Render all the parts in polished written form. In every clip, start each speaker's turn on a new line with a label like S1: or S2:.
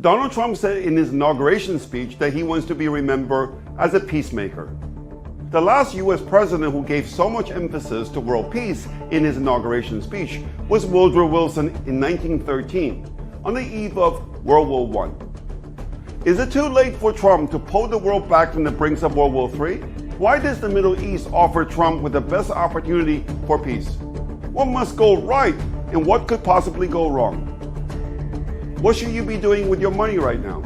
S1: Donald Trump said in his inauguration speech that he wants to be remembered as a peacemaker. The last US president who gave so much emphasis to world peace in his inauguration speech was Woodrow Wilson in 1913, on the eve of World War I. Is it too late for Trump to pull the world back from the brinks of World War III? Why does the Middle East offer Trump with the best opportunity for peace? What must go right and what could possibly go wrong? What should you be doing with your money right now?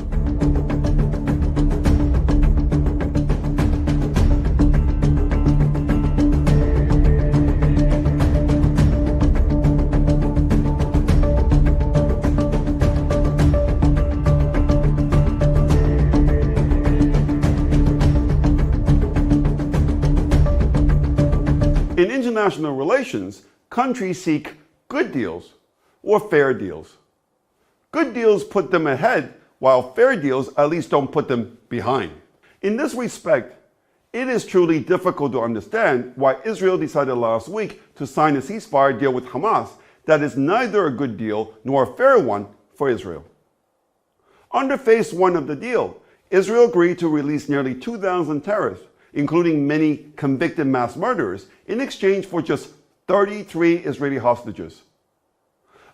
S1: In international relations, countries seek good deals or fair deals. Good deals put them ahead, while fair deals at least don't put them behind. In this respect, it is truly difficult to understand why Israel decided last week to sign a ceasefire deal with Hamas that is neither a good deal nor a fair one for Israel. Under phase one of the deal, Israel agreed to release nearly 2,000 terrorists, including many convicted mass murderers, in exchange for just 33 Israeli hostages.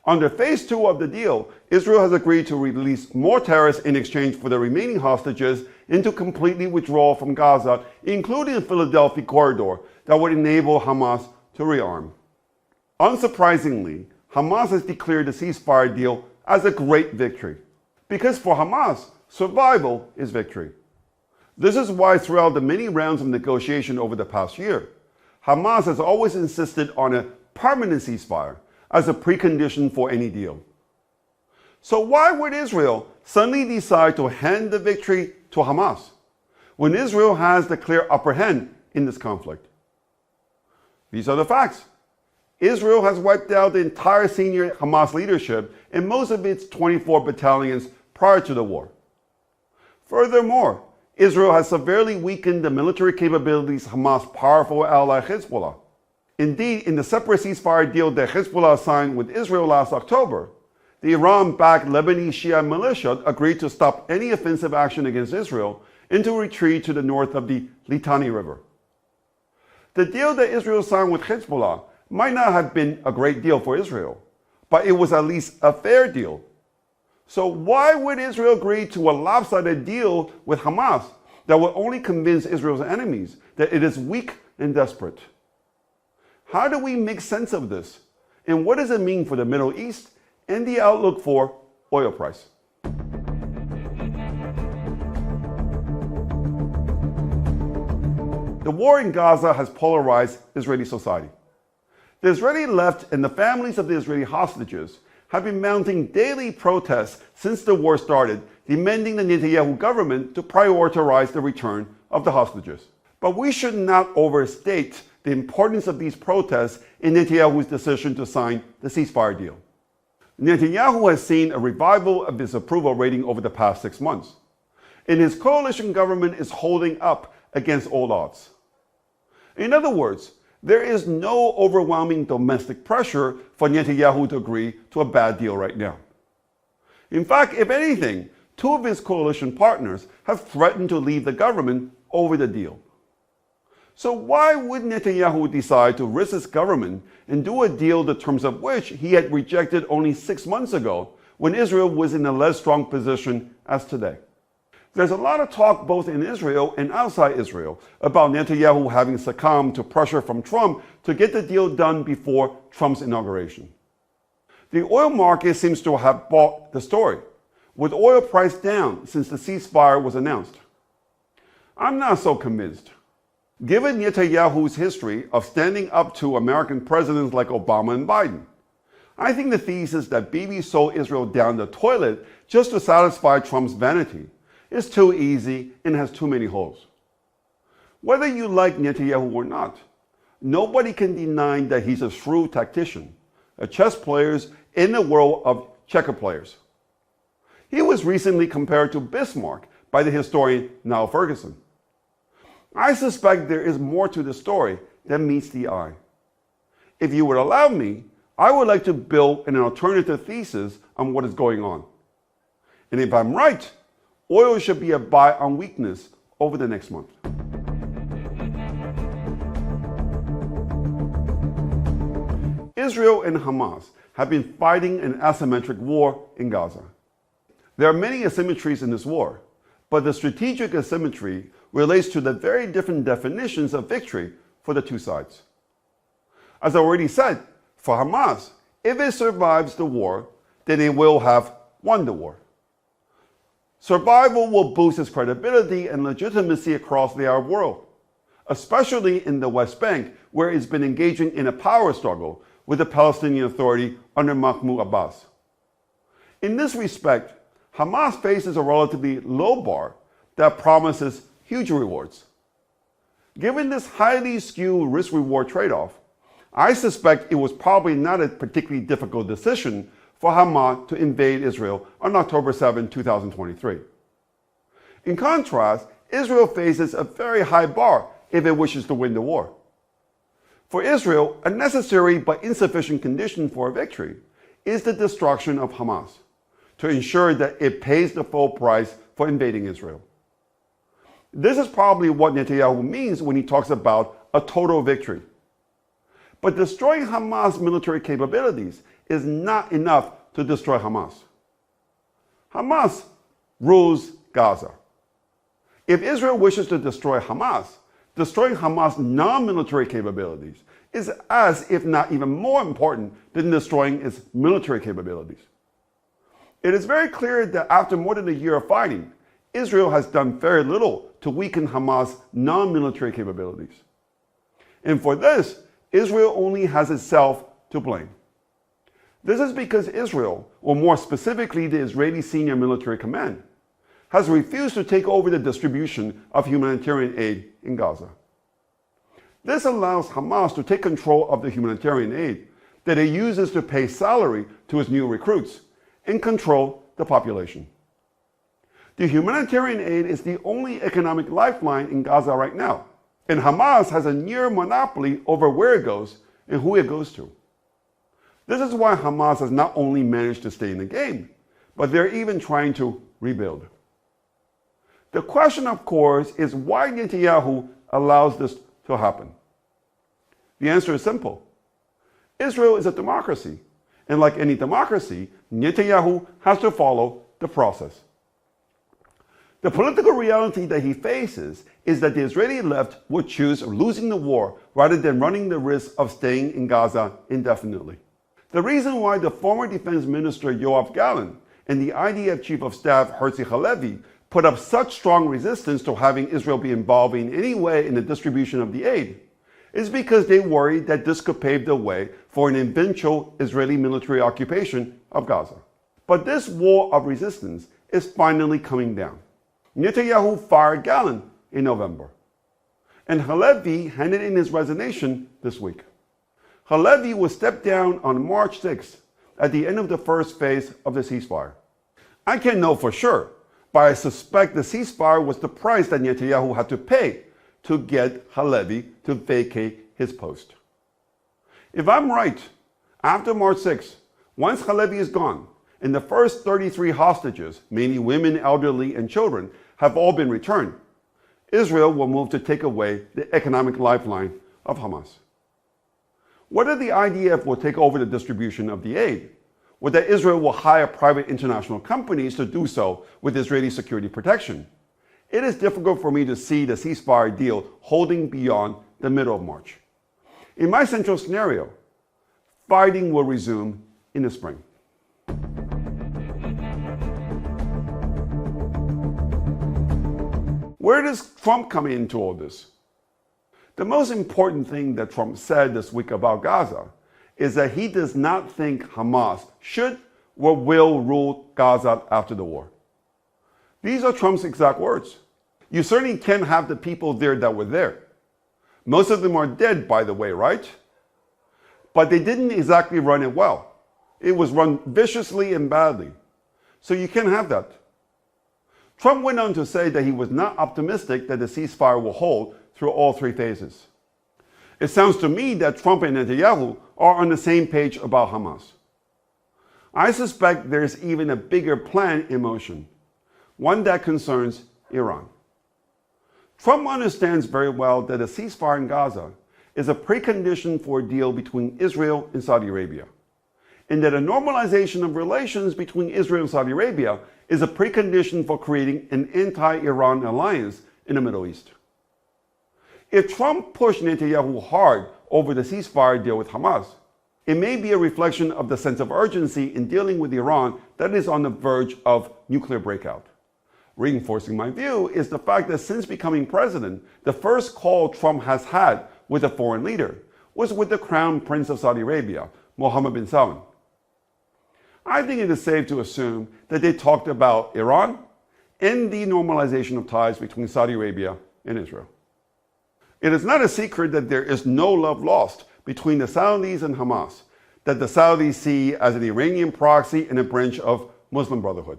S1: Under phase two of the deal, Israel has agreed to release more terrorists in exchange for the remaining hostages and to completely withdraw from Gaza, including the Philadelphia corridor that would enable Hamas to rearm. Unsurprisingly, Hamas has declared the ceasefire deal as a great victory, because for Hamas, survival is victory. This is why throughout the many rounds of negotiation over the past year, Hamas has always insisted on a permanent ceasefire as a precondition for any deal. So why would Israel suddenly decide to hand the victory to Hamas when Israel has the clear upper hand in this conflict? These are the facts. Israel has wiped out the entire senior Hamas leadership and most of its 24 battalions prior to the war. Furthermore, Israel has severely weakened the military capabilities of Hamas' powerful ally Hezbollah. Indeed, in the separate ceasefire deal that Hezbollah signed with Israel last October, the Iran-backed Lebanese Shia militia agreed to stop any offensive action against Israel and to retreat to the north of the Litani River. The deal that Israel signed with Hezbollah might not have been a great deal for Israel, but it was at least a fair deal. So why would Israel agree to a lopsided deal with Hamas that would only convince Israel's enemies that it is weak and desperate? How do we make sense of this? And what does it mean for the Middle East and the outlook for oil price? The war in Gaza has polarized Israeli society. The Israeli left and the families of the Israeli hostages have been mounting daily protests since the war started, demanding the Netanyahu government to prioritize the return of the hostages. But we should not overstate the importance of these protests in Netanyahu's decision to sign the ceasefire deal. Netanyahu has seen a revival of his approval rating over the past 6 months, and his coalition government is holding up against all odds. In other words, there is no overwhelming domestic pressure for Netanyahu to agree to a bad deal right now. In fact, if anything, 2 of his coalition partners have threatened to leave the government over the deal. So why would Netanyahu decide to risk his government and do a deal the terms of which he had rejected only 6 months ago when Israel was in a less strong position as today? There's a lot of talk both in Israel and outside Israel about Netanyahu having succumbed to pressure from Trump to get the deal done before Trump's inauguration. The oil market seems to have bought the story, with oil price down since the ceasefire was announced. I'm not so convinced. Given Netanyahu's history of standing up to American presidents like Obama and Biden, I think the thesis that Bibi sold Israel down the toilet just to satisfy Trump's vanity is too easy and has too many holes. Whether you like Netanyahu or not, nobody can deny that he's a shrewd tactician, a chess player in the world of checker players. He was recently compared to Bismarck by the historian Niall Ferguson. I suspect there is more to the story than meets the eye. If you would allow me, I would like to build an alternative thesis on what is going on. And if I'm right, oil should be a buy on weakness over the next month. Israel and Hamas have been fighting an asymmetric war in Gaza. There are many asymmetries in this war, but the strategic asymmetry relates to the very different definitions of victory for the two sides. As I already said, for Hamas, if it survives the war, then it will have won the war. Survival will boost its credibility and legitimacy across the Arab world, especially in the West Bank, where it's been engaging in a power struggle with the Palestinian Authority under Mahmoud Abbas. In this respect, Hamas faces a relatively low bar that promises huge rewards. Given this highly skewed risk-reward trade-off, I suspect it was probably not a particularly difficult decision for Hamas to invade Israel on October 7, 2023. In contrast, Israel faces a very high bar if it wishes to win the war. For Israel, a necessary but insufficient condition for a victory is the destruction of Hamas, to ensure that it pays the full price for invading Israel. This is probably what Netanyahu means when he talks about a total victory. But destroying Hamas' military capabilities is not enough to destroy Hamas. Hamas rules Gaza. If Israel wishes to destroy Hamas, destroying Hamas' non-military capabilities is as, if not even more important than destroying its military capabilities. It is very clear that after more than a year of fighting, Israel has done very little to weaken Hamas' non-military capabilities. And for this, Israel only has itself to blame. This is because Israel, or more specifically the Israeli Senior Military Command, has refused to take over the distribution of humanitarian aid in Gaza. This allows Hamas to take control of the humanitarian aid that it uses to pay salary to its new recruits and control the population. The humanitarian aid is the only economic lifeline in Gaza right now, and Hamas has a near monopoly over where it goes and who it goes to. This is why Hamas has not only managed to stay in the game, but they're even trying to rebuild. The question, of course, is why Netanyahu allows this to happen. The answer is simple. Israel is a democracy, and like any democracy, Netanyahu has to follow the process. The political reality that he faces is that the Israeli left would choose losing the war rather than running the risk of staying in Gaza indefinitely. The reason why the former defense minister Yoav Gallant and the IDF chief of staff Herzi Halevi put up such strong resistance to having Israel be involved in any way in the distribution of the aid is because they worried that this could pave the way for an eventual Israeli military occupation of Gaza. But this war of resistance is finally coming down. Netanyahu fired Gallant in November, and Halevi handed in his resignation this week. Halevi was stepped down on March 6th at the end of the first phase of the ceasefire. I can't know for sure, but I suspect the ceasefire was the price that Netanyahu had to pay to get Halevi to vacate his post. If I'm right, after March 6th, once Halevi is gone, and the first 33 hostages, mainly women, elderly, and children, have all been returned, Israel will move to take away the economic lifeline of Hamas. Whether the IDF will take over the distribution of the aid, or that Israel will hire private international companies to do so with Israeli security protection, it is difficult for me to see the ceasefire deal holding beyond the middle of March. In my central scenario, fighting will resume in the spring. Where does Trump come into all this? The most important thing that Trump said this week about Gaza is that he does not think Hamas should or will rule Gaza after the war. These are Trump's exact words. You certainly can't have the people there that were there. Most of them are dead, by the way, right? But they didn't exactly run it well. It was run viciously and badly. So you can't have that. Trump went on to say that he was not optimistic that the ceasefire will hold through all three phases. It sounds to me that Trump and Netanyahu are on the same page about Hamas. I suspect there's even a bigger plan in motion, one that concerns Iran. Trump understands very well that a ceasefire in Gaza is a precondition for a deal between Israel and Saudi Arabia, and that a normalization of relations between Israel and Saudi Arabia is a precondition for creating an anti-Iran alliance in the Middle East. If Trump pushed Netanyahu hard over the ceasefire deal with Hamas, it may be a reflection of the sense of urgency in dealing with Iran that is on the verge of nuclear breakout. Reinforcing my view is the fact that since becoming president, the first call Trump has had with a foreign leader was with the Crown Prince of Saudi Arabia, Mohammed bin Salman. I think it is safe to assume that they talked about Iran and the normalization of ties between Saudi Arabia and Israel. It is not a secret that there is no love lost between the Saudis and Hamas, that the Saudis see as an Iranian proxy and a branch of Muslim Brotherhood.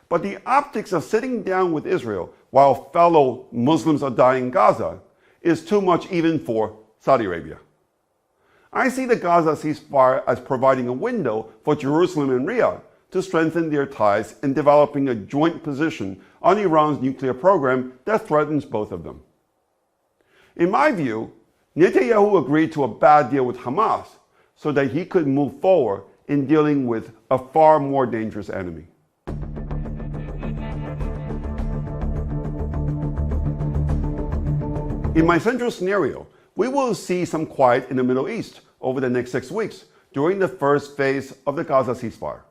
S1: But the optics of sitting down with Israel while fellow Muslims are dying in Gaza is too much even for Saudi Arabia. I see the Gaza ceasefire as providing a window for Jerusalem and Riyadh to strengthen their ties in developing a joint position on Iran's nuclear program that threatens both of them. In my view, Netanyahu agreed to a bad deal with Hamas so that he could move forward in dealing with a far more dangerous enemy. In my central scenario, we will see some quiet in the Middle East over the next 6 weeks during the first phase of the Gaza ceasefire.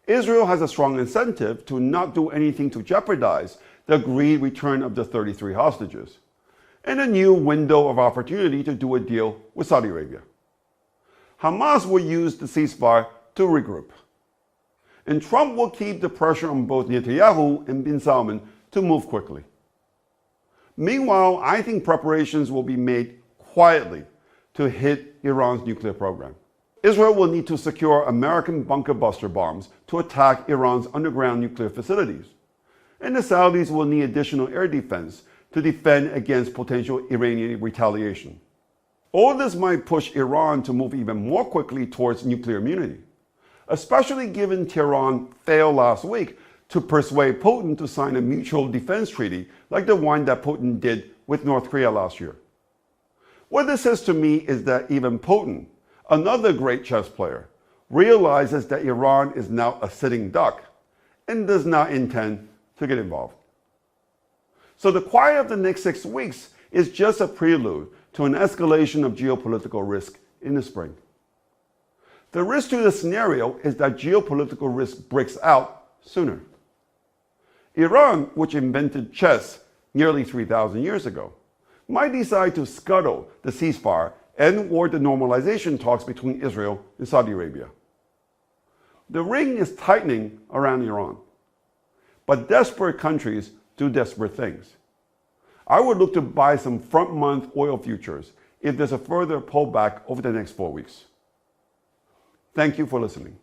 S1: Israel has a strong incentive to not do anything to jeopardize the agreed return of the 33 hostages, and a new window of opportunity to do a deal with Saudi Arabia. Hamas will use the ceasefire to regroup, and Trump will keep the pressure on both Netanyahu and bin Salman to move quickly. Meanwhile, I think preparations will be made quietly to hit Iran's nuclear program. Israel will need to secure American bunker buster bombs to attack Iran's underground nuclear facilities, and the Saudis will need additional air defense to defend against potential Iranian retaliation. All this might push Iran to move even more quickly towards nuclear immunity, especially given Tehran failed last week to persuade Putin to sign a mutual defense treaty like the one that Putin did with North Korea last year. What this says to me is that even Putin, another great chess player, realizes that Iran is now a sitting duck and does not intend to get involved. So the quiet of the next 6 weeks is just a prelude to an escalation of geopolitical risk in the spring. The risk to the scenario is that geopolitical risk breaks out sooner. Iran, which invented chess nearly 3,000 years ago, might decide to scuttle the ceasefire and/or the normalization talks between Israel and Saudi Arabia. The ring is tightening around Iran, but desperate countries do desperate things. I would look to buy some front-month oil futures if there's a further pullback over the next 4 weeks. Thank you for listening.